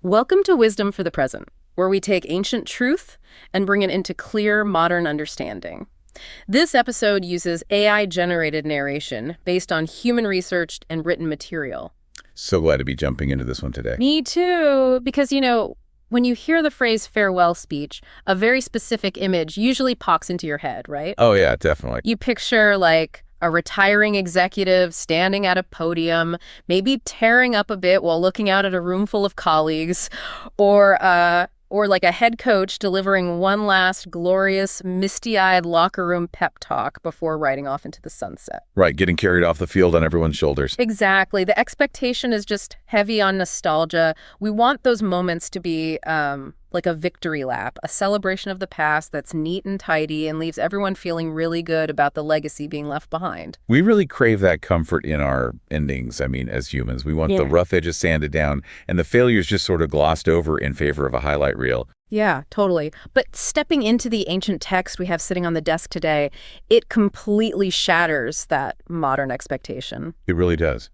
Welcome to Wisdom for the Present, where we take ancient truth and bring it into clear, modern understanding. This episode uses AI-generated narration based on human-researched and written material. So glad to be jumping into this one today. Me too, because, when you hear the phrase farewell speech, a very specific image usually pops into your head, right? Oh, yeah, definitely. You picture, like, a retiring executive standing at a podium, maybe tearing up a bit while looking out at a room full of colleagues, or like a head coach delivering one last glorious, misty-eyed locker room pep talk before riding off into the sunset. Right, getting carried off the field on everyone's shoulders. Exactly. The expectation is just heavy on nostalgia. We want those moments to be like a victory lap, a celebration of the past that's neat and tidy and leaves everyone feeling really good about the legacy being left behind. We really crave that comfort in our endings, as humans. We want the rough edges sanded down and the failures just sort of glossed over in favor of a highlight reel. Yeah, totally. But stepping into the ancient text we have sitting on the desk today, it completely shatters that modern expectation. It really does.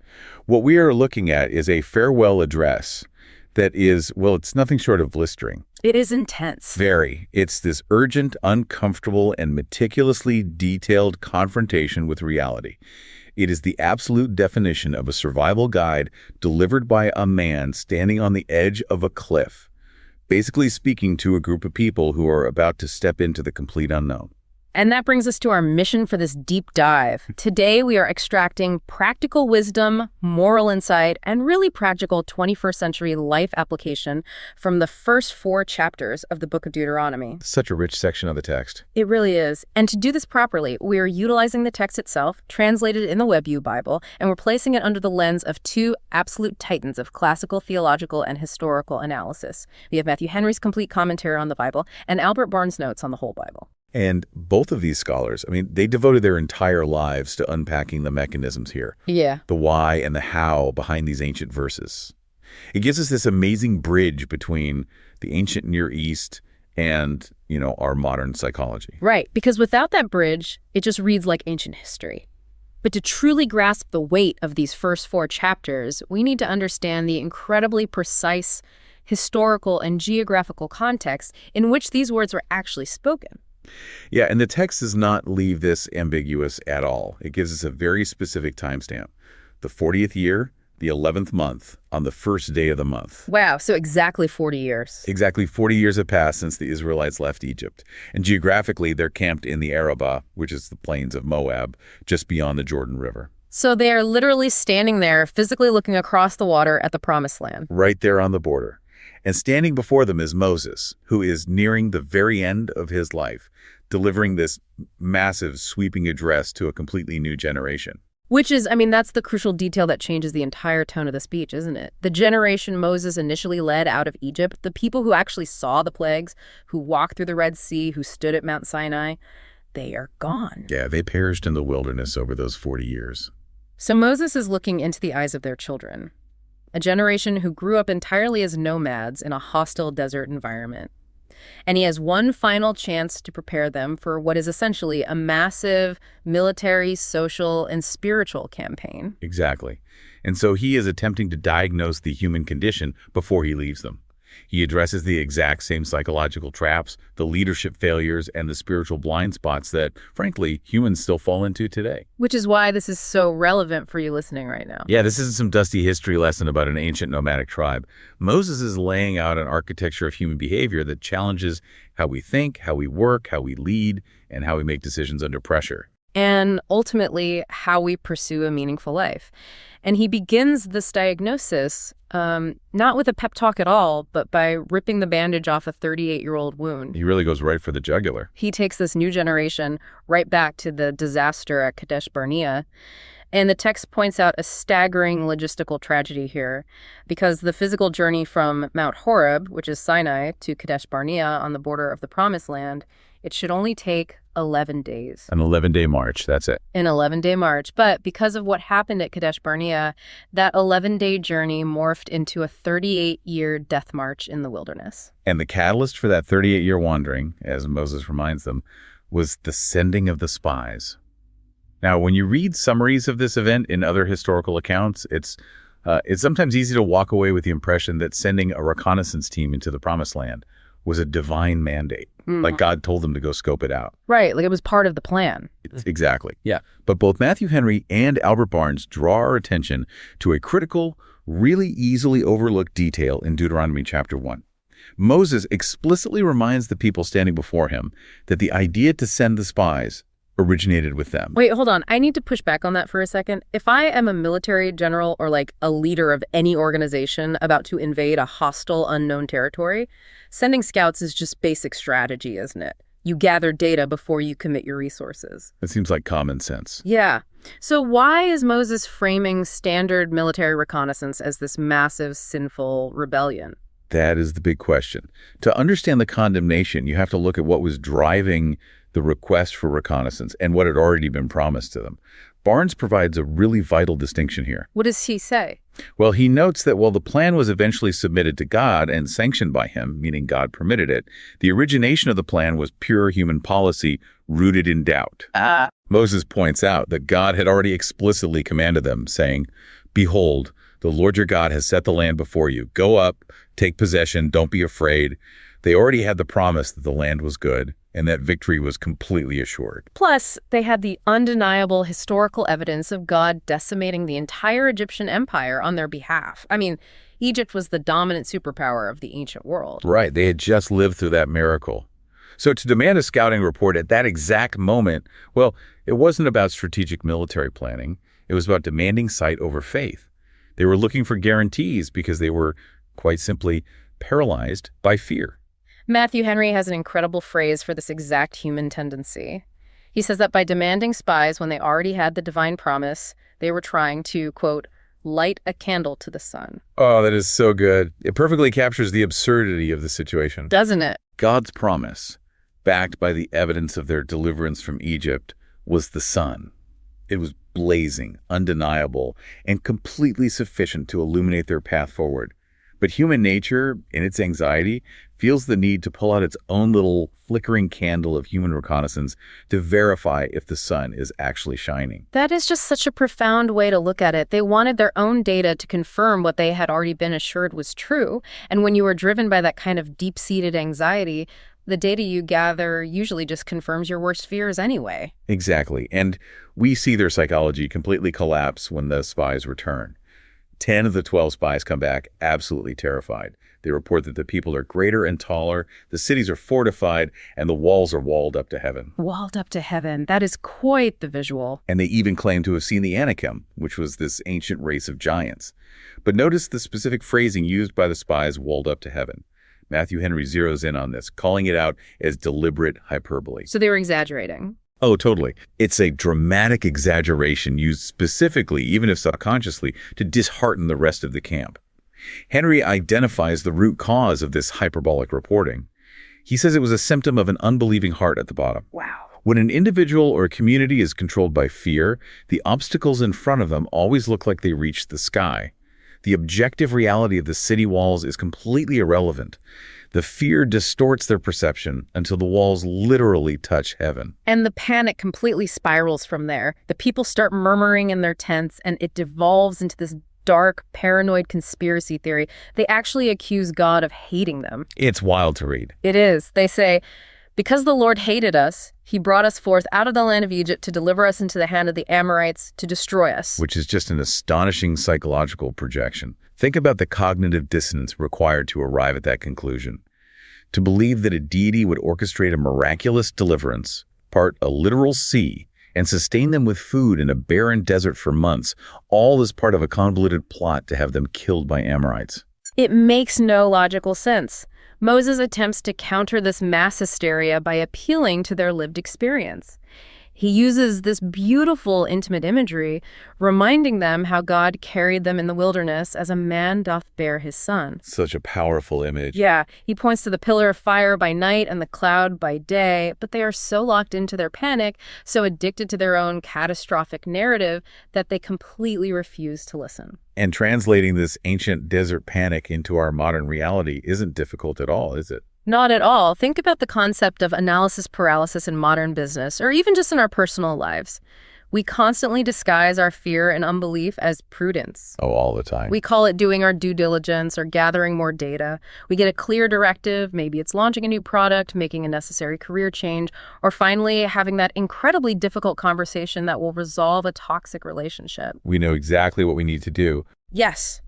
What we are looking at is a farewell address that is, well, it's nothing short of blistering. It is intense. Very. It's this urgent, uncomfortable, and meticulously detailed confrontation with reality. It is the absolute definition of a survival guide delivered by a man standing on the edge of a cliff, basically speaking to a group of people who are about to step into the complete unknown. And that brings us to our mission for this deep dive. Today, we are extracting practical wisdom, moral insight, and really practical 21st century life application from the first 4 chapters of the book of Deuteronomy. Such a rich section of the text. It really is. And to do this properly, we are utilizing the text itself, translated in the WebView Bible, and we're placing it under the lens of 2 absolute titans of classical, theological, and historical analysis. We have Matthew Henry's complete commentary on the Bible and Albert Barnes' notes on the whole Bible. And both of these scholars, they devoted their entire lives to unpacking the mechanisms here. Yeah. The why and the how behind these ancient verses. It gives us this amazing bridge between the ancient Near East and, our modern psychology. Right, because without that bridge, it just reads like ancient history. But to truly grasp the weight of these first 4 chapters, we need to understand the incredibly precise historical and geographical context in which these words were actually spoken. Yeah, and the text does not leave this ambiguous at all. It gives us a very specific timestamp. The 40th year, the 11th month, on the first day of the month. Wow, so exactly 40 years. Exactly 40 years have passed since the Israelites left Egypt. And geographically, they're camped in the Arabah, which is the plains of Moab, just beyond the Jordan River. So they are literally standing there, physically looking across the water at the Promised Land. Right there on the border. And standing before them is Moses, who is nearing the very end of his life, delivering this massive, sweeping address to a completely new generation. Which is, that's the crucial detail that changes the entire tone of the speech, isn't it? The generation Moses initially led out of Egypt, the people who actually saw the plagues, who walked through the Red Sea, who stood at Mount Sinai, they are gone. Yeah, they perished in the wilderness over those 40 years. So Moses is looking into the eyes of their children. A generation who grew up entirely as nomads in a hostile desert environment. And he has one final chance to prepare them for what is essentially a massive military, social, and spiritual campaign. Exactly. And so he is attempting to diagnose the human condition before he leaves them. He addresses the exact same psychological traps, the leadership failures, and the spiritual blind spots that, frankly, humans still fall into today. Which is why this is so relevant for you listening right now. Yeah, this isn't some dusty history lesson about an ancient nomadic tribe. Moses is laying out an architecture of human behavior that challenges how we think, how we work, how we lead, and how we make decisions under pressure. And ultimately, how we pursue a meaningful life. And he begins this diagnosis not with a pep talk at all, but by ripping the bandage off a 38-year-old wound. He really goes right for the jugular. He takes this new generation right back to the disaster at Kadesh Barnea. And the text points out a staggering logistical tragedy here, because the physical journey from Mount Horeb, which is Sinai, to Kadesh Barnea on the border of the Promised Land, it should only take 11 days. An 11-day march, that's it. An 11-day march. But because of what happened at Kadesh Barnea, that 11-day journey morphed into a 38-year death march in the wilderness. And the catalyst for that 38-year wandering, as Moses reminds them, was the sending of the spies. Now, when you read summaries of this event in other historical accounts, it's It's sometimes easy to walk away with the impression that sending a reconnaissance team into the Promised Land was a divine mandate, like God told them to go scope it out. Right, like it was part of the plan. Exactly. Yeah. But both Matthew Henry and Albert Barnes draw our attention to a critical, really easily overlooked detail in Deuteronomy chapter 1. Moses explicitly reminds the people standing before him that the idea to send the spies originated with them. Wait, hold on. I need to push back on that for a second. If I am a military general or like a leader of any organization about to invade a hostile, unknown territory, sending scouts is just basic strategy, isn't it? You gather data before you commit your resources. It seems like common sense. Yeah. So why is Moses framing standard military reconnaissance as this massive, sinful rebellion? That is the big question. To understand the condemnation, you have to look at what was driving the request for reconnaissance and what had already been promised to them. Barnes provides a really vital distinction here. What does he say? Well, he notes that while the plan was eventually submitted to God and sanctioned by him, meaning God permitted it, the origination of the plan was pure human policy rooted in doubt. Moses points out that God had already explicitly commanded them, saying, "Behold, the Lord your God has set the land before you. Go up, take possession, don't be afraid." They already had the promise that the land was good and that victory was completely assured. Plus, they had the undeniable historical evidence of God decimating the entire Egyptian empire on their behalf. I mean, Egypt was the dominant superpower of the ancient world. Right, they had just lived through that miracle. So to demand a scouting report at that exact moment, well, it wasn't about strategic military planning. It was about demanding sight over faith. They were looking for guarantees because they were, quite simply, paralyzed by fear. Matthew Henry has an incredible phrase for this exact human tendency. He says that by demanding spies when they already had the divine promise, they were trying to, quote, light a candle to the sun. Oh, that is so good. It perfectly captures the absurdity of the situation. Doesn't it? God's promise, backed by the evidence of their deliverance from Egypt, was the sun. It was blazing, undeniable, and completely sufficient to illuminate their path forward. But human nature, in its anxiety, feels the need to pull out its own little flickering candle of human reconnaissance to verify if the sun is actually shining. That is just such a profound way to look at it. They wanted their own data to confirm what they had already been assured was true. And when you are driven by that kind of deep-seated anxiety, the data you gather usually just confirms your worst fears anyway. Exactly. And we see their psychology completely collapse when the spies return. 10 of the 12 spies come back absolutely terrified. They report that the people are greater and taller, the cities are fortified, and the walls are walled up to heaven. Walled up to heaven. That is quite the visual. And they even claim to have seen the Anakim, which was this ancient race of giants. But notice the specific phrasing used by the spies, walled up to heaven. Matthew Henry zeroes in on this, calling it out as deliberate hyperbole. So they were exaggerating. Oh, totally. It's a dramatic exaggeration used specifically, even if subconsciously, to dishearten the rest of the camp. Henry identifies the root cause of this hyperbolic reporting. He says it was a symptom of an unbelieving heart at the bottom. Wow. When an individual or a community is controlled by fear, the obstacles in front of them always look like they reach the sky. The objective reality of the city walls is completely irrelevant. The fear distorts their perception until the walls literally touch heaven. And the panic completely spirals from there. The people start murmuring in their tents, and it devolves into this dark, paranoid conspiracy theory. They actually accuse God of hating them. It's wild to read. It is. They say, because the Lord hated us, he brought us forth out of the land of Egypt to deliver us into the hand of the Amorites to destroy us. Which is just an astonishing psychological projection. Think about the cognitive dissonance required to arrive at that conclusion. To believe that a deity would orchestrate a miraculous deliverance, part a literal sea, and sustain them with food in a barren desert for months, all as part of a convoluted plot to have them killed by Amorites. It makes no logical sense. Moses attempts to counter this mass hysteria by appealing to their lived experience. He uses this beautiful, intimate imagery, reminding them how God carried them in the wilderness as a man doth bear his son. Such a powerful image. Yeah, he points to the pillar of fire by night and the cloud by day, but they are so locked into their panic, so addicted to their own catastrophic narrative, that they completely refuse to listen. And translating this ancient desert panic into our modern reality isn't difficult at all, is it? Not at all. Think about the concept of analysis paralysis in modern business, or even just in our personal lives. We constantly disguise our fear and unbelief as prudence. Oh, all the time. We call it doing our due diligence or gathering more data. We get a clear directive, maybe it's launching a new product, making a necessary career change, or finally having that incredibly difficult conversation that will resolve a toxic relationship. We know exactly what we need to do. Yes.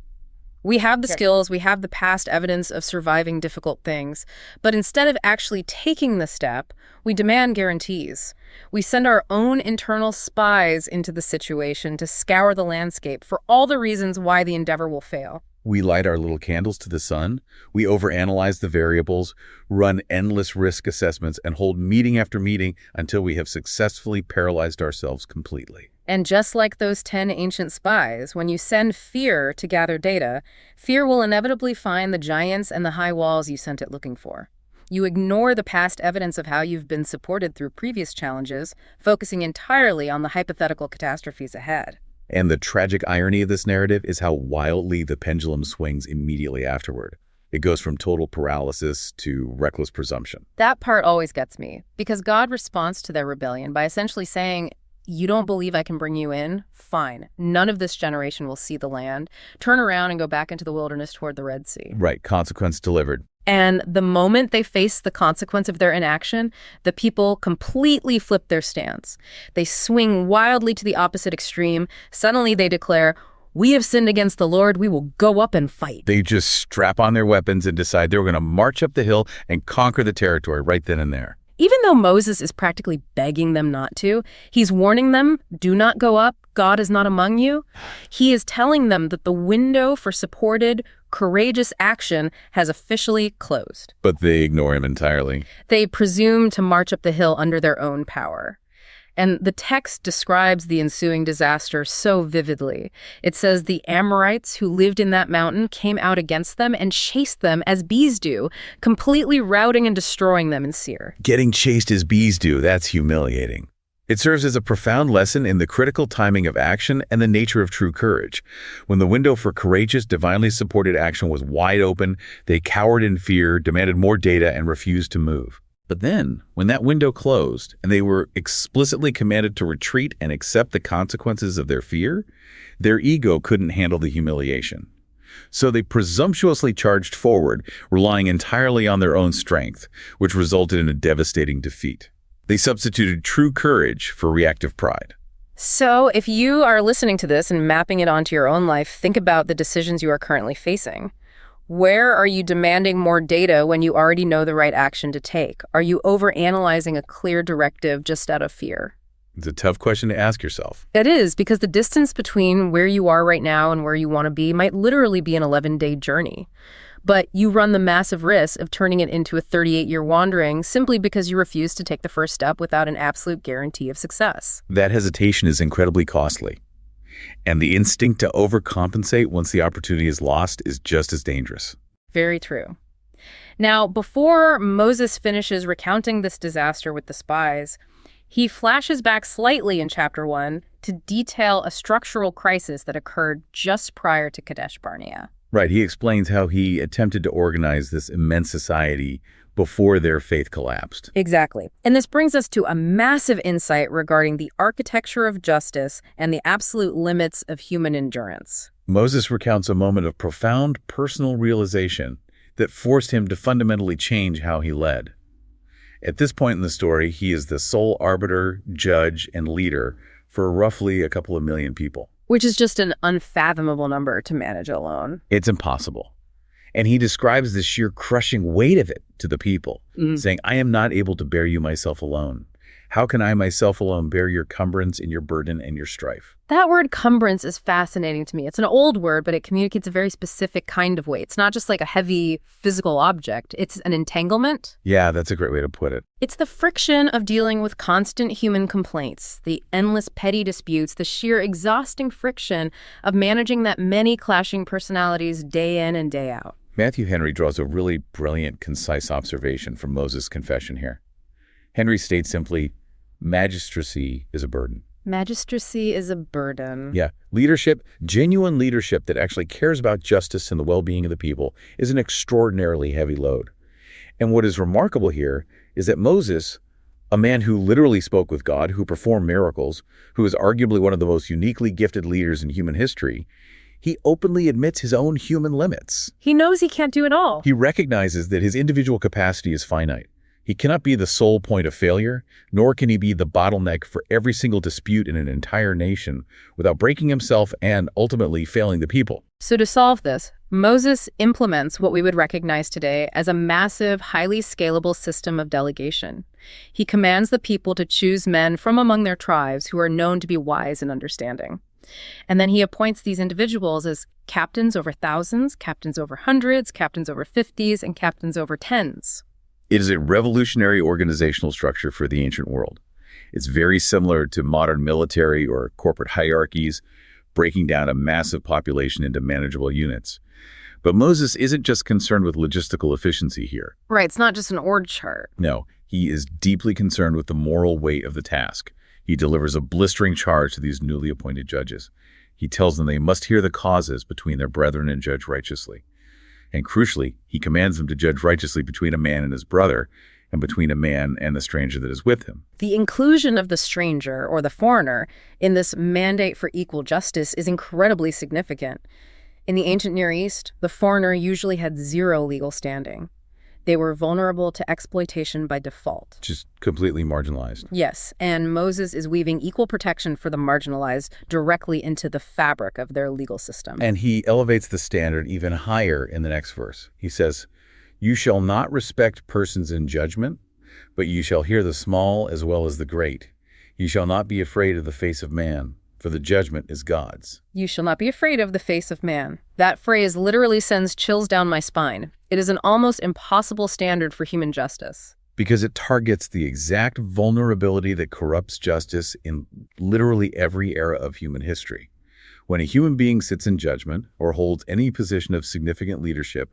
We have the skills, we have the past evidence of surviving difficult things, but instead of actually taking the step, we demand guarantees. We send our own internal spies into the situation to scour the landscape for all the reasons why the endeavor will fail. We light our little candles to the sun, we overanalyze the variables, run endless risk assessments, and hold meeting after meeting until we have successfully paralyzed ourselves completely. And just like those 10 ancient spies, when you send fear to gather data, fear will inevitably find the giants and the high walls you sent it looking for. You ignore the past evidence of how you've been supported through previous challenges, focusing entirely on the hypothetical catastrophes ahead. And the tragic irony of this narrative is how wildly the pendulum swings immediately afterward. It goes from total paralysis to reckless presumption. That part always gets me, because God responds to their rebellion by essentially saying, "You don't believe I can bring you in? Fine. None of this generation will see the land. Turn around and go back into the wilderness toward the Red Sea." Right, consequence delivered. And the moment they face the consequence of their inaction, the people completely flip their stance. They swing wildly to the opposite extreme. Suddenly they declare, "We have sinned against the Lord. We will go up and fight." They just strap on their weapons and decide they're going to march up the hill and conquer the territory right then and there. Even though Moses is practically begging them not to, he's warning them, do not go up, God is not among you. He is telling them that the window for supported, courageous action has officially closed. But they ignore him entirely. They presume to march up the hill under their own power. And the text describes the ensuing disaster so vividly. It says the Amorites who lived in that mountain came out against them and chased them as bees do, completely routing and destroying them in Seir. Getting chased as bees do, that's humiliating. It serves as a profound lesson in the critical timing of action and the nature of true courage. When the window for courageous, divinely supported action was wide open, they cowered in fear, demanded more data, and refused to move. But then, when that window closed and they were explicitly commanded to retreat and accept the consequences of their fear, their ego couldn't handle the humiliation. So they presumptuously charged forward, relying entirely on their own strength, which resulted in a devastating defeat. They substituted true courage for reactive pride. So if you are listening to this and mapping it onto your own life, think about the decisions you are currently facing. Where are you demanding more data when you already know the right action to take? Are you overanalyzing a clear directive just out of fear? It's a tough question to ask yourself. It is, because the distance between where you are right now and where you want to be might literally be an 11-day journey. But you run the massive risk of turning it into a 38-year wandering simply because you refuse to take the first step without an absolute guarantee of success. That hesitation is incredibly costly. And the instinct to overcompensate once the opportunity is lost is just as dangerous. Very true. Now, before Moses finishes recounting this disaster with the spies, he flashes back slightly in chapter 1 to detail a structural crisis that occurred just prior to Kadesh Barnea. Right, he explains how he attempted to organize this immense society before their faith collapsed. Exactly. And this brings us to a massive insight regarding the architecture of justice and the absolute limits of human endurance. Moses recounts a moment of profound personal realization that forced him to fundamentally change how he led. At this point in the story, he is the sole arbiter, judge, and leader for roughly a couple of million people. Which is just an unfathomable number to manage alone. It's impossible. And he describes the sheer crushing weight of it to the people, saying, "I am not able to bear you myself alone. How can I myself alone bear your cumbrance and your burden and your strife?" That word cumbrance is fascinating to me. It's an old word, but it communicates a very specific kind of weight. It's not just like a heavy physical object. It's an entanglement. Yeah, that's a great way to put it. It's the friction of dealing with constant human complaints, the endless petty disputes, the sheer exhausting friction of managing that many clashing personalities day in and day out. Matthew Henry draws a really brilliant, concise observation from Moses' confession here. Henry states simply, magistracy is a burden. Magistracy is a burden. Yeah. Leadership, genuine leadership that actually cares about justice and the well-being of the people, is an extraordinarily heavy load. And what is remarkable here is that Moses, A man who literally spoke with God, who performed miracles, who is arguably one of the most uniquely gifted leaders in human history, he openly admits his own human limits. He knows he can't do it all. He recognizes that his individual capacity is finite. He cannot be the sole point of failure, nor can he be the bottleneck for every single dispute in an entire nation without breaking himself and ultimately failing the people. So to solve this, Moses implements what we would recognize today as a massive, highly scalable system of delegation. He commands the people to choose men from among their tribes who are known to be wise and understanding. And then he appoints these individuals as captains over thousands, captains over hundreds, captains over 50s, and captains over 10s. It is a revolutionary organizational structure for the ancient world. It's very similar to modern military or corporate hierarchies, breaking down a massive population into manageable units. But Moses isn't just concerned with logistical efficiency here. Right, it's not just an org chart. No, he is deeply concerned with the moral weight of the task. He delivers a blistering charge to these newly appointed judges. He tells them they must hear the causes between their brethren and judge righteously. And crucially, he commands them to judge righteously between a man and his brother, and between a man and the stranger that is with him. The inclusion of the stranger or the foreigner in this mandate for equal justice is incredibly significant. In the ancient Near East, the foreigner usually had zero legal standing. They were vulnerable to exploitation by default. Just completely marginalized. Yes, and Moses is weaving equal protection for the marginalized directly into the fabric of their legal system. And he elevates the standard even higher in the next verse. He says, "You shall not respect persons in judgment, but you shall hear the small as well as the great. You shall not be afraid of the face of man, for the judgment is God's." You shall not be afraid of the face of man. That phrase literally sends chills down my spine. It is an almost impossible standard for human justice. Because it targets the exact vulnerability that corrupts justice in literally every era of human history. When a human being sits in judgment or holds any position of significant leadership,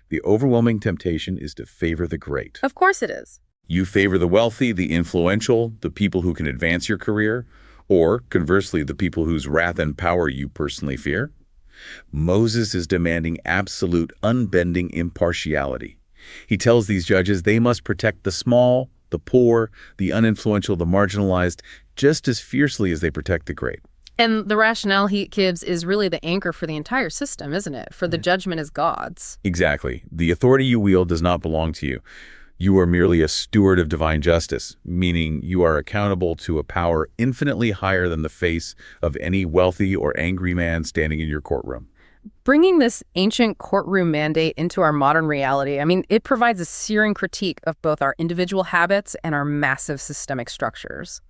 the overwhelming temptation is to favor the great. Of course it is. You favor the wealthy, the influential, the people who can advance your career, or, conversely, the people whose wrath and power you personally fear. Moses is demanding absolute, unbending impartiality. He tells these judges they must protect the small, the poor, the uninfluential, the marginalized, just as fiercely as they protect the great. And the rationale he gives is really the anchor for the entire system, isn't it? For the judgment is God's. Exactly. The authority you wield does not belong to you. You are merely a steward of divine justice, meaning you are accountable to a power infinitely higher than the face of any wealthy or angry man standing in your courtroom. Bringing this ancient courtroom mandate into our modern reality, it provides a searing critique of both our individual habits and our massive systemic structures.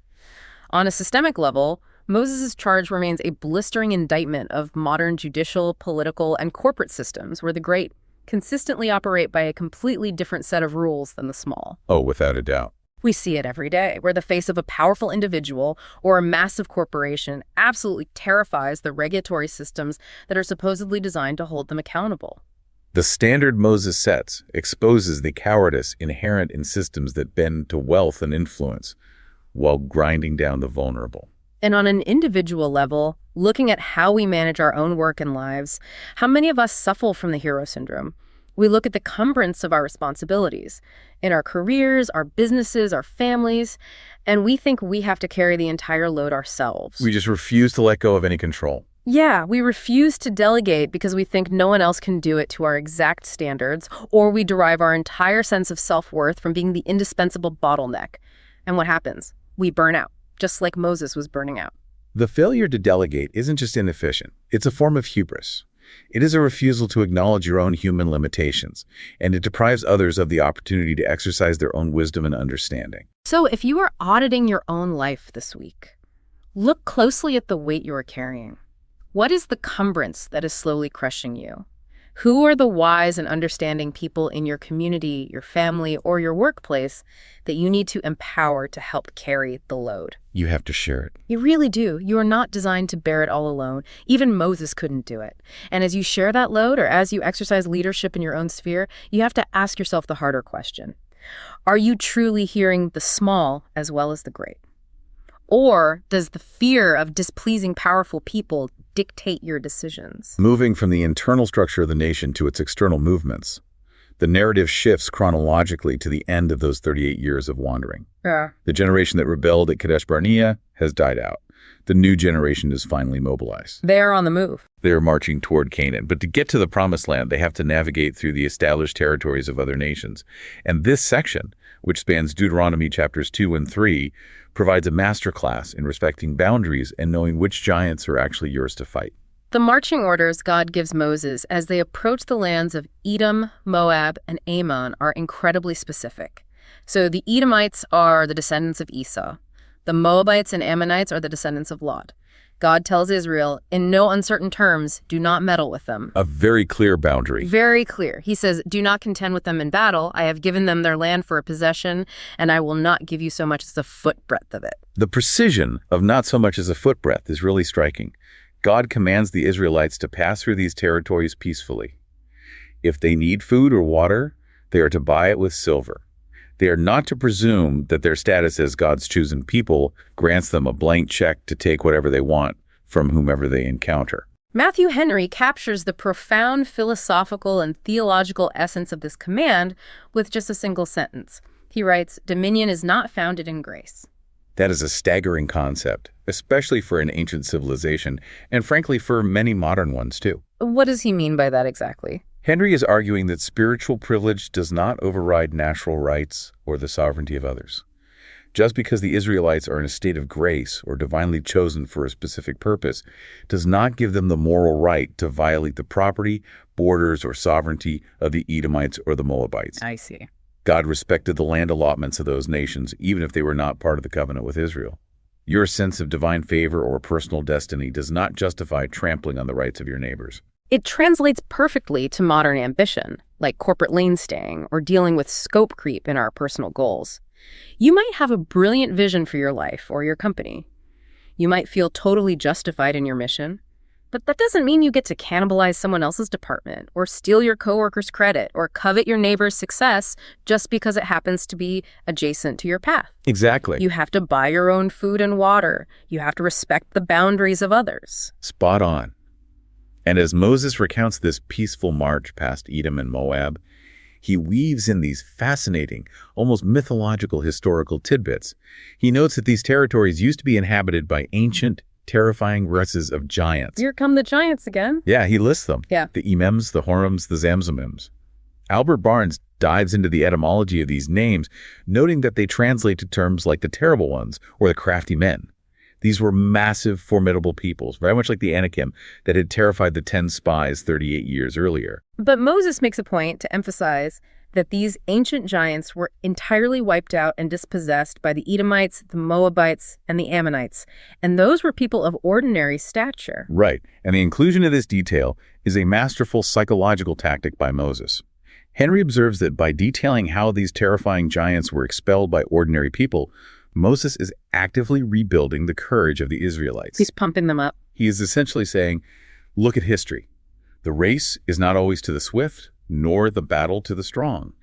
On a systemic level, Moses' charge remains a blistering indictment of modern judicial, political, and corporate systems where the great consistently operate by a completely different set of rules than the small. Oh, without a doubt. We see it every day, where the face of a powerful individual or a massive corporation absolutely terrifies the regulatory systems that are supposedly designed to hold them accountable. The standard Moses sets exposes the cowardice inherent in systems that bend to wealth and influence, while grinding down the vulnerable. And on an individual level, looking at how we manage our own work and lives, how many of us suffer from the hero syndrome? We look at the cumbrance of our responsibilities in our careers, our businesses, our families, and we think we have to carry the entire load ourselves. We just refuse to let go of any control. Yeah, we refuse to delegate because we think no one else can do it to our exact standards, or we derive our entire sense of self-worth from being the indispensable bottleneck. And what happens? We burn out, just like Moses was burning out. The failure to delegate isn't just inefficient, it's a form of hubris. It is a refusal to acknowledge your own human limitations, and it deprives others of the opportunity to exercise their own wisdom and understanding. So if you are auditing your own life this week, look closely at the weight you are carrying. What is the cumbrance that is slowly crushing you? Who are the wise and understanding people in your community, your family, or your workplace that you need to empower to help carry the load? You have to share it. You really do. You are not designed to bear it all alone. Even Moses couldn't do it. And as you share that load, or as you exercise leadership in your own sphere, you have to ask yourself the harder question. Are you truly hearing the small as well as the great? Or does the fear of displeasing powerful people dictate your decisions? Moving from the internal structure of the nation to its external movements, The narrative shifts chronologically to the end of those 38 years of wandering. Yeah. The generation that rebelled at Kadesh Barnea has died out. The new generation is finally mobilized. They are on the move. They are marching toward Canaan. But to get to the Promised Land, they have to navigate through the established territories of other nations. And this section, which spans Deuteronomy chapters 2 and 3, provides a masterclass in respecting boundaries and knowing which giants are actually yours to fight. The marching orders God gives Moses as they approach the lands of Edom, Moab, and Ammon are incredibly specific. So the Edomites are the descendants of Esau. The Moabites and Ammonites are the descendants of Lot. God tells Israel, in no uncertain terms, do not meddle with them. A very clear boundary. Very clear. He says, do not contend with them in battle. I have given them their land for a possession, and I will not give you so much as a footbreadth of it. The precision of not so much as a footbreadth is really striking. God commands the Israelites to pass through these territories peacefully. If they need food or water, they are to buy it with silver. They are not to presume that their status as God's chosen people grants them a blank check to take whatever they want from whomever they encounter. Matthew Henry captures the profound philosophical and theological essence of this command with just a single sentence. He writes, "Dominion is not founded in grace." That is a staggering concept, especially for an ancient civilization, and frankly for many modern ones too. What does he mean by that exactly? Henry is arguing that spiritual privilege does not override natural rights or the sovereignty of others. Just because the Israelites are in a state of grace or divinely chosen for a specific purpose does not give them the moral right to violate the property, borders, or sovereignty of the Edomites or the Moabites. I see. God respected the land allotments of those nations, even if they were not part of the covenant with Israel. Your sense of divine favor or personal destiny does not justify trampling on the rights of your neighbors. It translates perfectly to modern ambition, like corporate lane staying or dealing with scope creep in our personal goals. You might have a brilliant vision for your life or your company. You might feel totally justified in your mission, but that doesn't mean you get to cannibalize someone else's department or steal your coworker's credit or covet your neighbor's success just because it happens to be adjacent to your path. Exactly. You have to buy your own food and water. You have to respect the boundaries of others. Spot on. And as Moses recounts this peaceful march past Edom and Moab, he weaves in these fascinating, almost mythological historical tidbits. He notes that these territories used to be inhabited by ancient, terrifying races of giants. Here come the giants again. Yeah, he lists them. Yeah. The Emems, the Horims, the Zamzamims. Albert Barnes dives into the etymology of these names, noting that they translate to terms like the terrible ones or the crafty men. These were massive, formidable peoples, very much like the Anakim that had terrified the 10 spies 38 years earlier. But Moses makes a point to emphasize that these ancient giants were entirely wiped out and dispossessed by the Edomites, the Moabites, and the Ammonites. And those were people of ordinary stature. Right, and the inclusion of this detail is a masterful psychological tactic by Moses. Henry observes that by detailing how these terrifying giants were expelled by ordinary people, Moses is actively rebuilding the courage of the Israelites. He's pumping them up. He is essentially saying, look at history. The race is not always to the swift, nor the battle to the strong.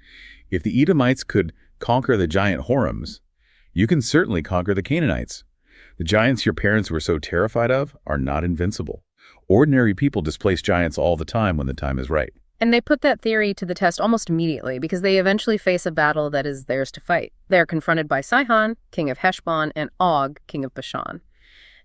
If the Edomites could conquer the giant Horims, you can certainly conquer the Canaanites. The giants your parents were so terrified of are not invincible. Ordinary people displace giants all the time when the time is right. And they put that theory to the test almost immediately because they eventually face a battle that is theirs to fight. They are confronted by Sihon, king of Heshbon, and Og, king of Bashan.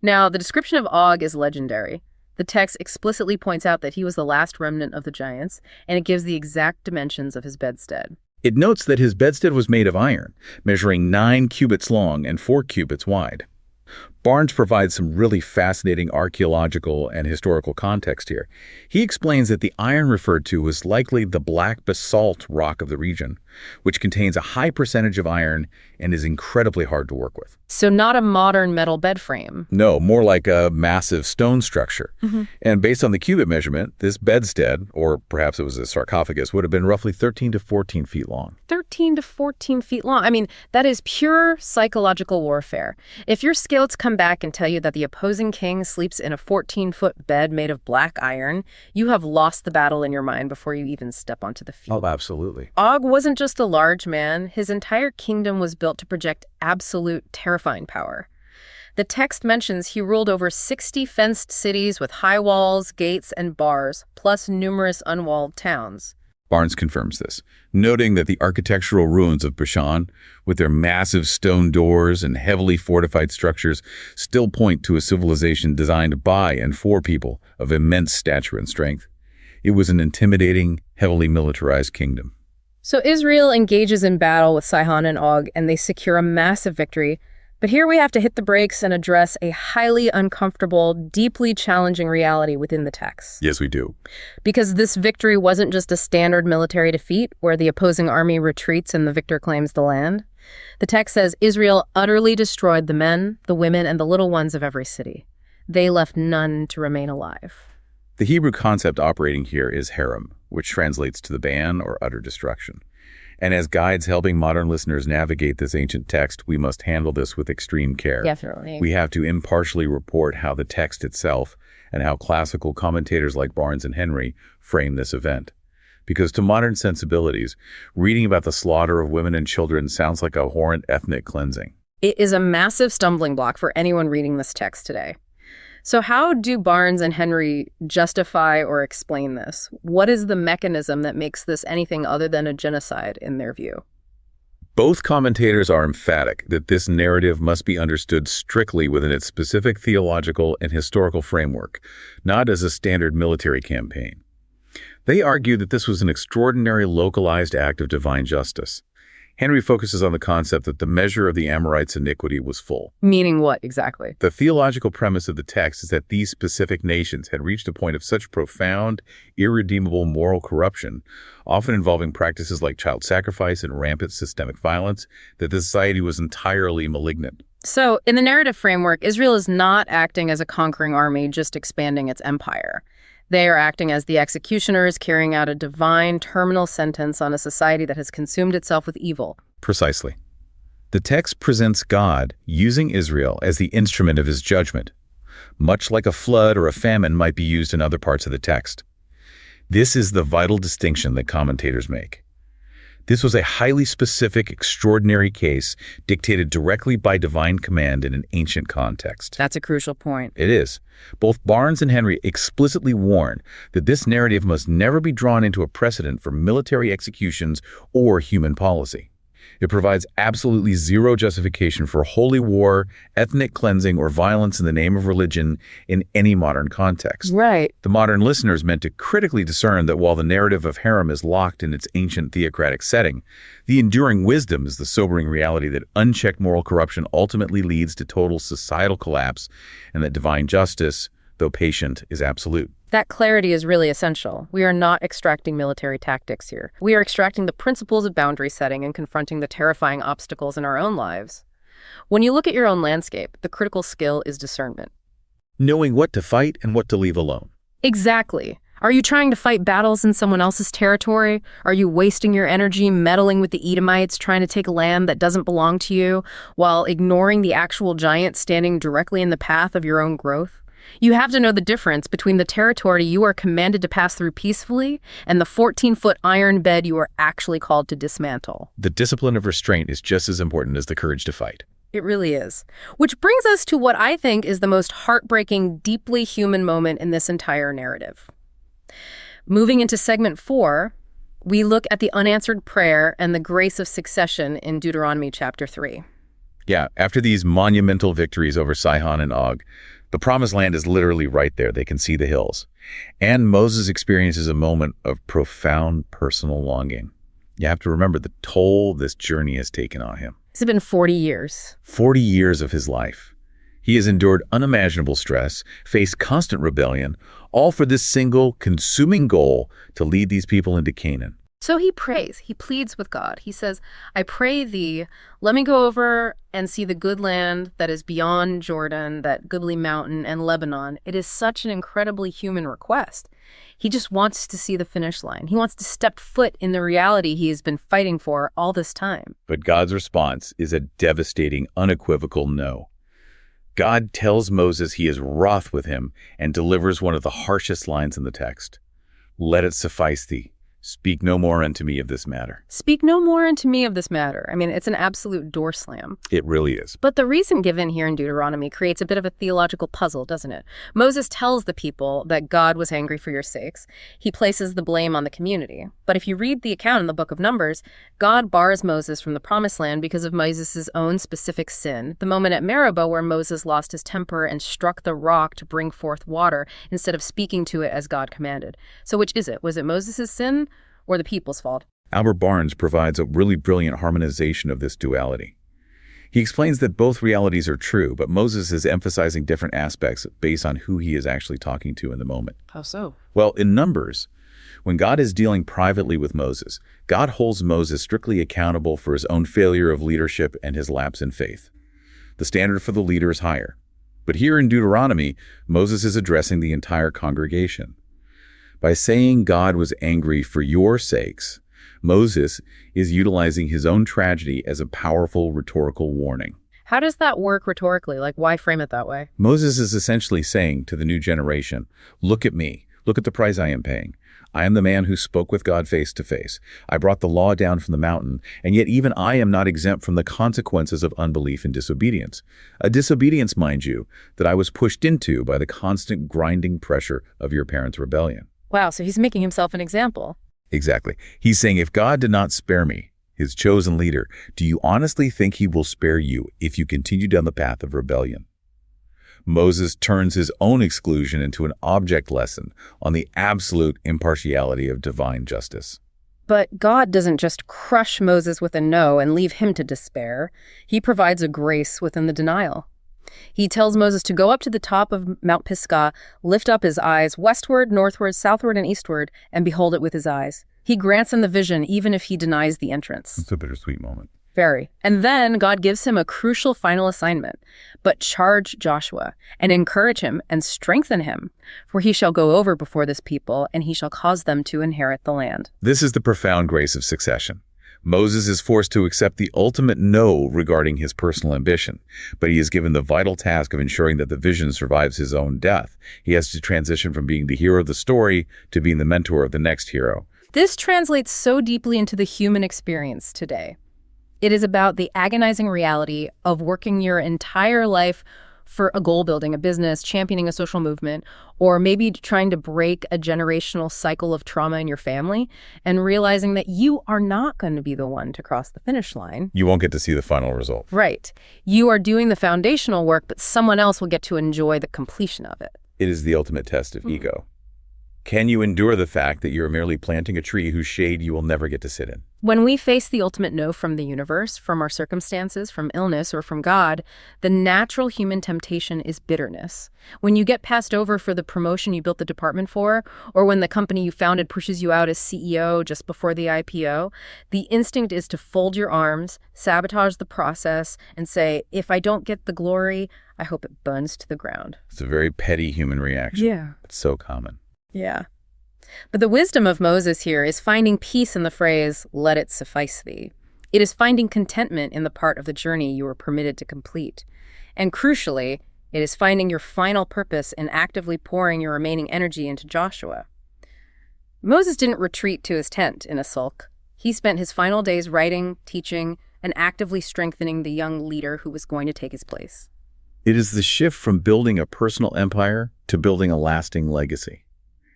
Now, the description of Og is legendary. The text explicitly points out that he was the last remnant of the giants, and it gives the exact dimensions of his bedstead. It notes that his bedstead was made of iron, measuring 9 cubits long and 4 cubits wide. Barnes provides some really fascinating archaeological and historical context here. He explains that the iron referred to was likely the black basalt rock of the region, which contains a high percentage of iron and is incredibly hard to work with. So not a modern metal bed frame. No, more like a massive stone structure. And based on the cubit measurement, this bedstead, or perhaps it was a sarcophagus, would have been roughly 13 to 14 feet long. 13 to 14 feet long. I mean, that is pure psychological warfare. If your scouts come back and tell you that the opposing king sleeps in a 14-foot bed made of black iron, you have lost the battle in your mind before you even step onto the field. Oh, absolutely. Og wasn't just a large man. His entire kingdom was built to project absolute terrifying power. The text mentions he ruled over 60 fenced cities with high walls, gates, and bars, plus numerous unwalled towns. Barnes confirms this, noting that the architectural ruins of Bashan, with their massive stone doors and heavily fortified structures, still point to a civilization designed by and for people of immense stature and strength. It was an intimidating, heavily militarized kingdom. So Israel engages in battle with Sihon and Og, and they secure a massive victory. But here we have to hit the brakes and address a highly uncomfortable, deeply challenging reality within the text. Yes, we do. Because this victory wasn't just a standard military defeat where the opposing army retreats and the victor claims the land. The text says Israel utterly destroyed the men, the women, and the little ones of every city. They left none to remain alive. The Hebrew concept operating here is harem, which translates to the ban or utter destruction. And as guides helping modern listeners navigate this ancient text, we must handle this with extreme care. Definitely. We have to impartially report how the text itself and how classical commentators like Barnes and Henry frame this event. Because to modern sensibilities, reading about the slaughter of women and children sounds like a horrent ethnic cleansing. It is a massive stumbling block for anyone reading this text today. So how do Barnes and Henry justify or explain this? What is the mechanism that makes this anything other than a genocide in their view? Both commentators are emphatic that this narrative must be understood strictly within its specific theological and historical framework, not as a standard military campaign. They argue that this was an extraordinary localized act of divine justice. Henry focuses on the concept that the measure of the Amorites' iniquity was full. Meaning what exactly? The theological premise of the text is that these specific nations had reached a point of such profound, irredeemable moral corruption, often involving practices like child sacrifice and rampant systemic violence, that the society was entirely malignant. So, in the narrative framework, Israel is not acting as a conquering army, just expanding its empire. They are acting as the executioners carrying out a divine terminal sentence on a society that has consumed itself with evil. Precisely. The text presents God using Israel as the instrument of his judgment, much like a flood or a famine might be used in other parts of the text. This is the vital distinction that commentators make. This was a highly specific, extraordinary case dictated directly by divine command in an ancient context. That's a crucial point. It is. Both Barnes and Henry explicitly warn that this narrative must never be drawn into a precedent for military executions or human policy. It provides absolutely zero justification for holy war, ethnic cleansing, or violence in the name of religion in any modern context. Right. The modern listener is meant to critically discern that while the narrative of harem is locked in its ancient theocratic setting, the enduring wisdom is the sobering reality that unchecked moral corruption ultimately leads to total societal collapse, and that divine justice, though patient, is absolute. That clarity is really essential. We are not extracting military tactics here. We are extracting the principles of boundary setting and confronting the terrifying obstacles in our own lives. When you look at your own landscape, the critical skill is discernment. Knowing what to fight and what to leave alone. Exactly. Are you trying to fight battles in someone else's territory? Are you wasting your energy meddling with the Edomites trying to take land that doesn't belong to you while ignoring the actual giant standing directly in the path of your own growth? You have to know the difference between the territory you are commanded to pass through peacefully and the 14-foot iron bed you are actually called to dismantle. The discipline of restraint is just as important as the courage to fight. It really is. Which brings us to what I think is the most heartbreaking, deeply human moment in this entire narrative. Moving into segment 4, we look at the unanswered prayer and the grace of succession in Deuteronomy chapter 3. Yeah, after these monumental victories over Sihon and Og, the promised land is literally right there. They can see the hills. And Moses experiences a moment of profound personal longing. You have to remember the toll this journey has taken on him. It's been 40 years. 40 years of his life. He has endured unimaginable stress, faced constant rebellion, all for this single, consuming goal to lead these people into Canaan. So he prays, he pleads with God. He says, I pray thee, let me go over and see the good land that is beyond Jordan, that goodly mountain and Lebanon. It is such an incredibly human request. He just wants to see the finish line. He wants to step foot in the reality he has been fighting for all this time. But God's response is a devastating, unequivocal no. God tells Moses he is wroth with him and delivers one of the harshest lines in the text. Let it suffice thee. Speak no more unto me of this matter. Speak no more unto me of this matter. I mean, it's an absolute door slam. It really is. But the reason given here in Deuteronomy creates a bit of a theological puzzle, doesn't it? Moses tells the people that God was angry for your sakes. He places the blame on the community. But if you read the account in the book of Numbers, God bars Moses from the promised land because of Moses' own specific sin. The moment at Meribah where Moses lost his temper and struck the rock to bring forth water instead of speaking to it as God commanded. So which is it? Was it Moses' sin or the people's fault? Albert Barnes provides a really brilliant harmonization of this duality. He explains that both realities are true, but Moses is emphasizing different aspects based on who he is actually talking to in the moment. How so? Well, in Numbers, when God is dealing privately with Moses, God holds Moses strictly accountable for his own failure of leadership and his lapse in faith. The standard for the leader is higher. But here in Deuteronomy, Moses is addressing the entire congregation. By saying God was angry for your sakes, Moses is utilizing his own tragedy as a powerful rhetorical warning. How does that work rhetorically? Like, why frame it that way? Moses is essentially saying to the new generation, look at me. Look at the price I am paying. I am the man who spoke with God face to face. I brought the law down from the mountain, and yet even I am not exempt from the consequences of unbelief and disobedience. A disobedience, mind you, that I was pushed into by the constant grinding pressure of your parents' rebellion. Wow, so he's making himself an example. Exactly. He's saying, if God did not spare me, his chosen leader, do you honestly think he will spare you if you continue down the path of rebellion? Moses turns his own exclusion into an object lesson on the absolute impartiality of divine justice. But God doesn't just crush Moses with a no and leave him to despair. He provides a grace within the denial. He tells Moses to go up to the top of Mount Pisgah, lift up his eyes westward, northward, southward, and eastward, and behold it with his eyes. He grants him the vision even if he denies the entrance. It's a bittersweet moment. Very. And then God gives him a crucial final assignment. But charge Joshua and encourage him and strengthen him, for he shall go over before this people, and he shall cause them to inherit the land. This is the profound grace of succession. Moses is forced to accept the ultimate no regarding his personal ambition, but he is given the vital task of ensuring that the vision survives his own death. He has to transition from being the hero of the story to being the mentor of the next hero. This translates so deeply into the human experience today. It is about the agonizing reality of working your entire life for a goal, building a business, championing a social movement, or maybe trying to break a generational cycle of trauma in your family and realizing that you are not going to be the one to cross the finish line. You won't get to see the final result. Right. You are doing the foundational work, but someone else will get to enjoy the completion of it. It is the ultimate test of ego. Can you endure the fact that you are merely planting a tree whose shade you will never get to sit in? When we face the ultimate no from the universe, from our circumstances, from illness, or from God, the natural human temptation is bitterness. When you get passed over for the promotion you built the department for, or when the company you founded pushes you out as CEO just before the IPO, the instinct is to fold your arms, sabotage the process, and say, if I don't get the glory, I hope it burns to the ground. It's a very petty human reaction. Yeah. It's so common. Yeah. But the wisdom of Moses here is finding peace in the phrase, let it suffice thee. It is finding contentment in the part of the journey you were permitted to complete. And crucially, it is finding your final purpose and actively pouring your remaining energy into Joshua. Moses didn't retreat to his tent in a sulk. He spent his final days writing, teaching, and actively strengthening the young leader who was going to take his place. It is the shift from building a personal empire to building a lasting legacy.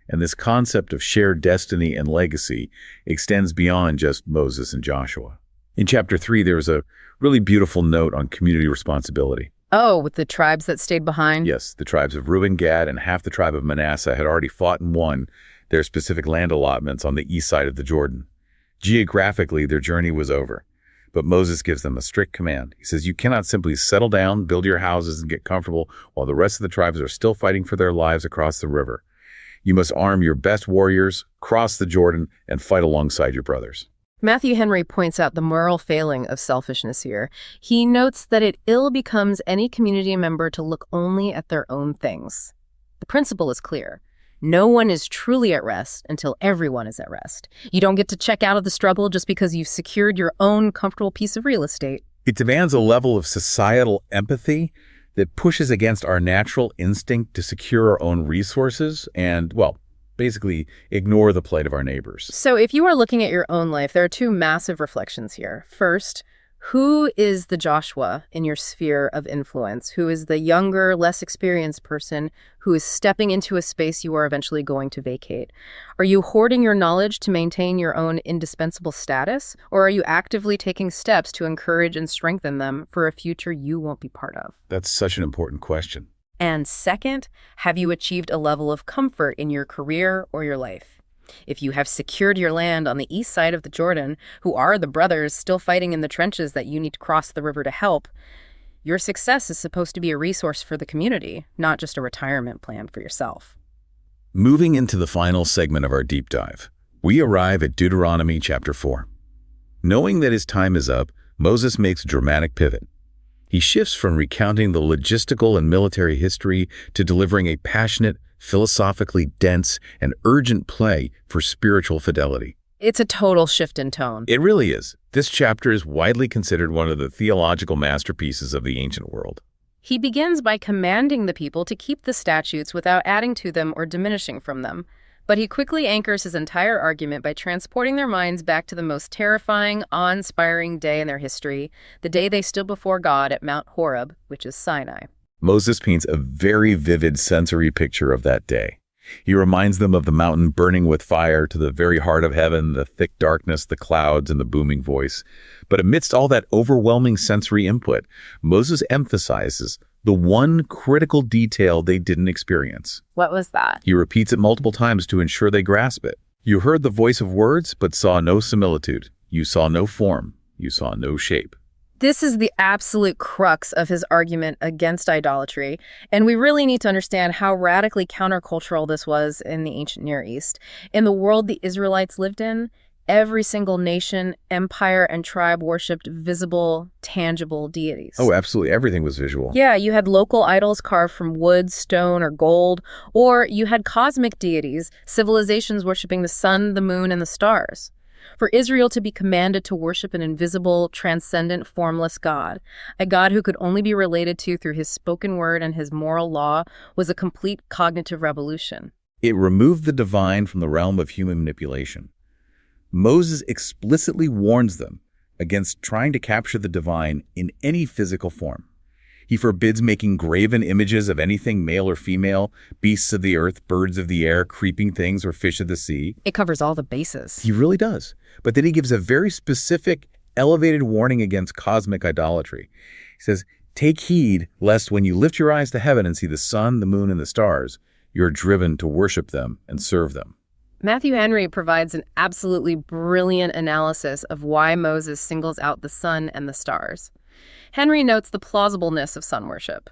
And this concept of shared destiny and legacy extends beyond just Moses and Joshua. In chapter 3, there is a really beautiful note on community responsibility. Oh, with the tribes that stayed behind? Yes, the tribes of Reuben, Gad, and half the tribe of Manasseh had already fought and won their specific land allotments on the east side of the Jordan. Geographically, their journey was over. But Moses gives them a strict command. He says, you cannot simply settle down, build your houses, and get comfortable while the rest of the tribes are still fighting for their lives across the river. You must arm your best warriors, cross the Jordan, and fight alongside your brothers. Matthew Henry points out the moral failing of selfishness here. He notes that it ill becomes any community member to look only at their own things. The principle is clear. No one is truly at rest until everyone is at rest. You don't get to check out of the struggle just because you've secured your own comfortable piece of real estate. It demands a level of societal empathy that pushes against our natural instinct to secure our own resources and, well, Basically, ignore the plight of our neighbors. So if you are looking at your own life, there are two massive reflections here. First, who is the Joshua in your sphere of influence? Who is the younger, less experienced person who is stepping into a space you are eventually going to vacate? Are you hoarding your knowledge to maintain your own indispensable status? Or are you actively taking steps to encourage and strengthen them for a future you won't be part of? That's such an important question. And second, have you achieved a level of comfort in your career or your life? If you have secured your land on the east side of the Jordan, who are the brothers still fighting in the trenches that you need to cross the river to help, your success is supposed to be a resource for the community, not just a retirement plan for yourself. Moving into the final segment of our deep dive, we arrive at Deuteronomy chapter 4. Knowing that his time is up, Moses makes a dramatic pivot. He shifts from recounting the logistical and military history to delivering a passionate, philosophically dense, and urgent play for spiritual fidelity. It's a total shift in tone. It really is. This chapter is widely considered one of the theological masterpieces of the ancient world. He begins by commanding the people to keep the statutes without adding to them or diminishing from them. But he quickly anchors his entire argument by transporting their minds back to the most terrifying, awe-inspiring day in their history, the day they stood before God at Mount Horeb, which is Sinai. Moses paints a very vivid sensory picture of that day. He reminds them of the mountain burning with fire to the very heart of heaven, the thick darkness, the clouds, and the booming voice. But amidst all that overwhelming sensory input, Moses emphasizes the one critical detail they didn't experience. What was that? He repeats it multiple times to ensure they grasp it. You heard the voice of words, but saw no similitude. You saw no form. You saw no shape. This is the absolute crux of his argument against idolatry, and we really need to understand how radically countercultural this was in the ancient Near East. In the world the Israelites lived in, every single nation, empire, and tribe worshipped visible, tangible deities. Oh, absolutely. Everything was visual. Yeah, you had local idols carved from wood, stone, or gold, or you had cosmic deities, civilizations worshiping the sun, the moon, and the stars. For Israel to be commanded to worship an invisible, transcendent, formless God, a God who could only be related to through his spoken word and his moral law, was a complete cognitive revolution. It removed the divine from the realm of human manipulation. Moses explicitly warns them against trying to capture the divine in any physical form. He forbids making graven images of anything male or female, beasts of the earth, birds of the air, creeping things, or fish of the sea. It covers all the bases. He really does. But then he gives a very specific, elevated warning against cosmic idolatry. He says, take heed lest when you lift your eyes to heaven and see the sun, the moon, and the stars, you're driven to worship them and serve them. Matthew Henry provides an absolutely brilliant analysis of why Moses singles out the sun and the stars. Henry notes the plausibleness of sun worship.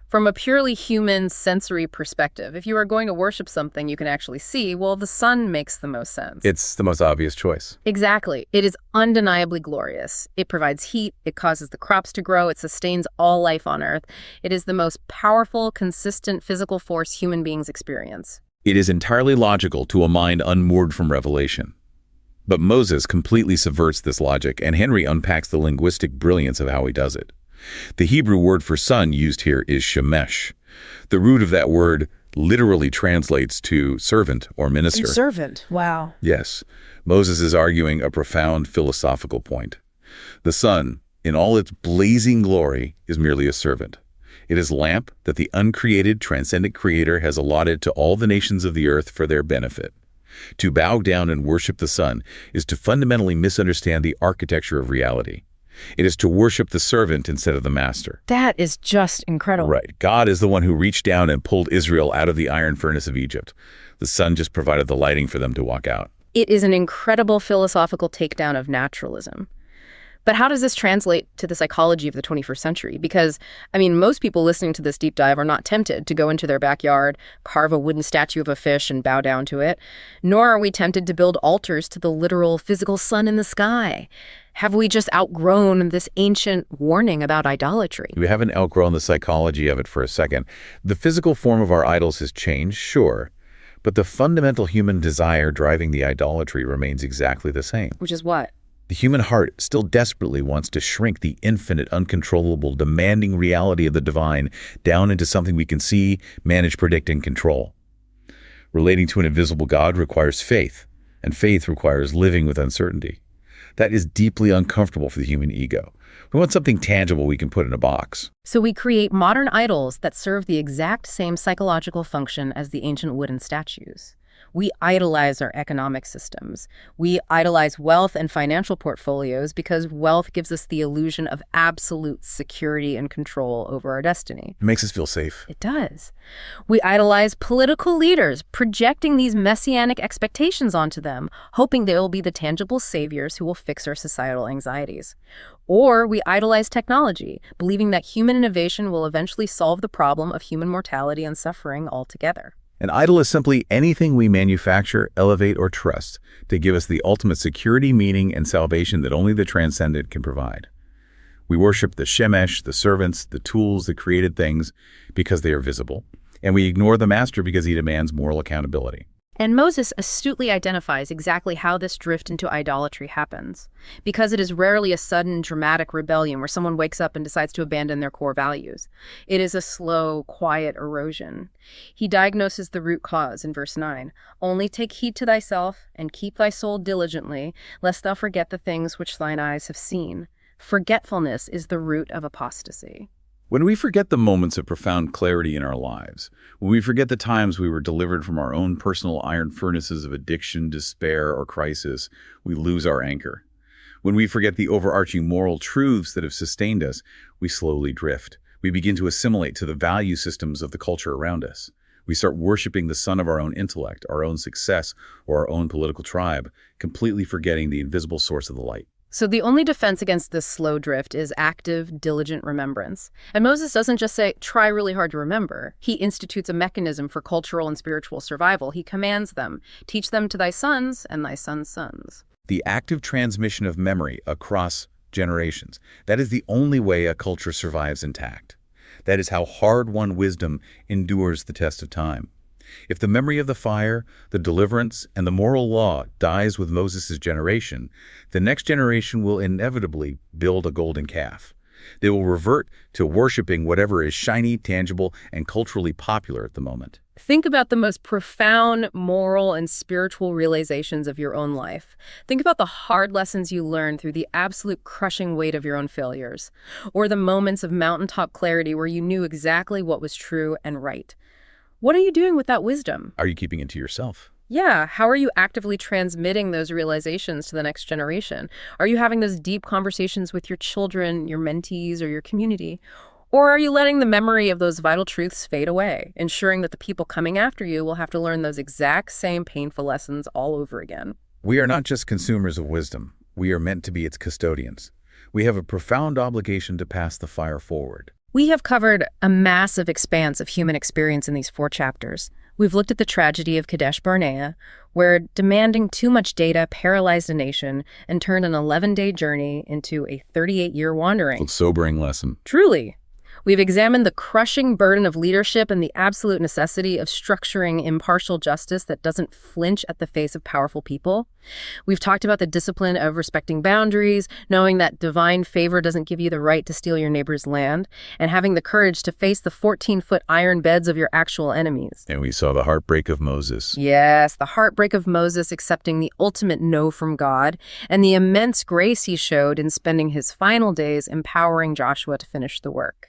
From a purely human sensory perspective, if you are going to worship something you can actually see, well, the sun makes the most sense. It's the most obvious choice. Exactly. It is undeniably glorious. It provides heat, it causes the crops to grow, it sustains all life on Earth. It is the most powerful, consistent physical force human beings experience. It is entirely logical to a mind unmoored from revelation. But Moses completely subverts this logic, and Henry unpacks the linguistic brilliance of how he does it. The Hebrew word for sun used here is shemesh. The root of that word literally translates to servant or minister. Servant, wow. Yes, Moses is arguing a profound philosophical point. The sun, in all its blazing glory, is merely a servant. It is a lamp that the uncreated, transcendent Creator has allotted to all the nations of the earth for their benefit. To bow down and worship the sun is to fundamentally misunderstand the architecture of reality. It is to worship the servant instead of the master. That is just incredible. Right. God is the one who reached down and pulled Israel out of the iron furnace of Egypt. The sun just provided the lighting for them to walk out. It is an incredible philosophical takedown of naturalism. But how does this translate to the psychology of the 21st century? Because, most people listening to this deep dive are not tempted to go into their backyard, carve a wooden statue of a fish, and bow down to it. Nor are we tempted to build altars to the literal physical sun in the sky. Have we just outgrown this ancient warning about idolatry? We haven't outgrown the psychology of it for a second. The physical form of our idols has changed, sure. But the fundamental human desire driving the idolatry remains exactly the same. Which is what? The human heart still desperately wants to shrink the infinite, uncontrollable, demanding reality of the divine down into something we can see, manage, predict, and control. Relating to an invisible God requires faith, and faith requires living with uncertainty. That is deeply uncomfortable for the human ego. We want something tangible we can put in a box. So we create modern idols that serve the exact same psychological function as the ancient wooden statues. We idolize our economic systems. We idolize wealth and financial portfolios because wealth gives us the illusion of absolute security and control over our destiny. It makes us feel safe. It does. We idolize political leaders, projecting these messianic expectations onto them, hoping they will be the tangible saviors who will fix our societal anxieties. Or we idolize technology, believing that human innovation will eventually solve the problem of human mortality and suffering altogether. An idol is simply anything we manufacture, elevate, or trust to give us the ultimate security, meaning, and salvation that only the transcendent can provide. We worship the shemesh, the servants, the tools, the created things because they are visible, and we ignore the master because he demands moral accountability. And Moses astutely identifies exactly how this drift into idolatry happens, because it is rarely a sudden, dramatic rebellion where someone wakes up and decides to abandon their core values. It is a slow, quiet erosion. He diagnoses the root cause in verse 9. Only take heed to thyself, and keep thy soul diligently, lest thou forget the things which thine eyes have seen. Forgetfulness is the root of apostasy. When we forget the moments of profound clarity in our lives, when we forget the times we were delivered from our own personal iron furnaces of addiction, despair, or crisis, we lose our anchor. When we forget the overarching moral truths that have sustained us, we slowly drift. We begin to assimilate to the value systems of the culture around us. We start worshiping the son of our own intellect, our own success, or our own political tribe, completely forgetting the invisible source of the light. So the only defense against this slow drift is active, diligent remembrance. And Moses doesn't just say, try really hard to remember. He institutes a mechanism for cultural and spiritual survival. He commands them, teach them to thy sons and thy sons' sons. The active transmission of memory across generations. That is the only way a culture survives intact. That is how hard-won wisdom endures the test of time. If the memory of the fire, the deliverance, and the moral law dies with Moses' generation, the next generation will inevitably build a golden calf. They will revert to worshiping whatever is shiny, tangible, and culturally popular at the moment. Think about the most profound moral and spiritual realizations of your own life. Think about the hard lessons you learned through the absolute crushing weight of your own failures, or the moments of mountaintop clarity where you knew exactly what was true and right. What are you doing with that wisdom? Are you keeping it to yourself? Yeah, how are you actively transmitting those realizations to the next generation? Are you having those deep conversations with your children, your mentees, or your community? Or are you letting the memory of those vital truths fade away, ensuring that the people coming after you will have to learn those exact same painful lessons all over again? We are not just consumers of wisdom. We are meant to be its custodians. We have a profound obligation to pass the fire forward. We have covered a massive expanse of human experience in these 4 chapters. We've looked at the tragedy of Kadesh Barnea, where demanding too much data paralyzed a nation and turned an 11-day journey into a 38-year wandering. A sobering lesson. Truly. We've examined the crushing burden of leadership and the absolute necessity of structuring impartial justice that doesn't flinch at the face of powerful people. We've talked about the discipline of respecting boundaries, knowing that divine favor doesn't give you the right to steal your neighbor's land, and having the courage to face the 14-foot iron beds of your actual enemies. And we saw the heartbreak of Moses. Yes, the heartbreak of Moses accepting the ultimate no from God, and the immense grace he showed in spending his final days empowering Joshua to finish the work.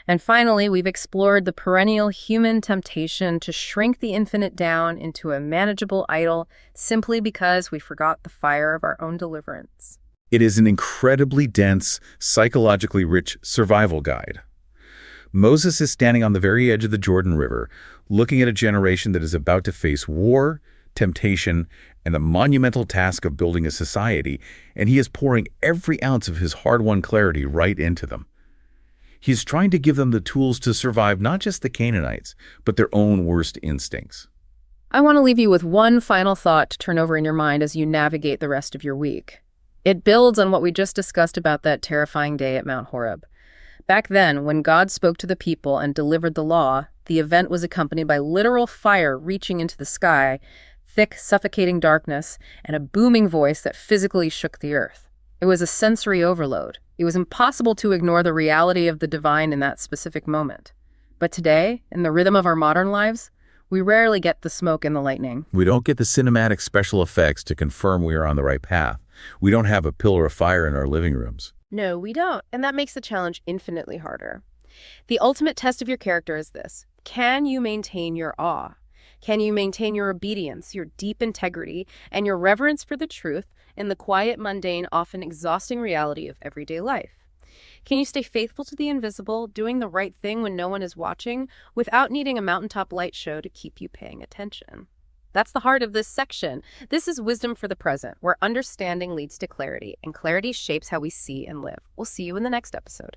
And finally, we've explored the perennial human temptation to shrink the infinite down into a manageable idol simply because we forgot the fire of our own deliverance. It is an incredibly dense, psychologically rich survival guide. Moses is standing on the very edge of the Jordan River, looking at a generation that is about to face war, temptation, and the monumental task of building a society, and he is pouring every ounce of his hard-won clarity right into them. He's trying to give them the tools to survive not just the Canaanites, but their own worst instincts. I want to leave you with one final thought to turn over in your mind as you navigate the rest of your week. It builds on what we just discussed about that terrifying day at Mount Horeb. Back then, when God spoke to the people and delivered the law, the event was accompanied by literal fire reaching into the sky, thick, suffocating darkness, and a booming voice that physically shook the earth. It was a sensory overload. It was impossible to ignore the reality of the divine in that specific moment. But today, in the rhythm of our modern lives, We rarely get the smoke and the lightning. We don't get the cinematic special effects to confirm we are on the right path. We don't have a pillar of fire in our living rooms. No, we don't, and that makes the challenge infinitely harder. The ultimate test of your character is this. Can you maintain your awe? Can you maintain your obedience, your deep integrity, and your reverence for the truth in the quiet, mundane, often exhausting reality of everyday life? Can you stay faithful to the invisible, doing the right thing when no one is watching, without needing a mountaintop light show to keep you paying attention? That's the heart of this section. This is wisdom for the present, where understanding leads to clarity, and clarity shapes how we see and live. We'll see you in the next episode.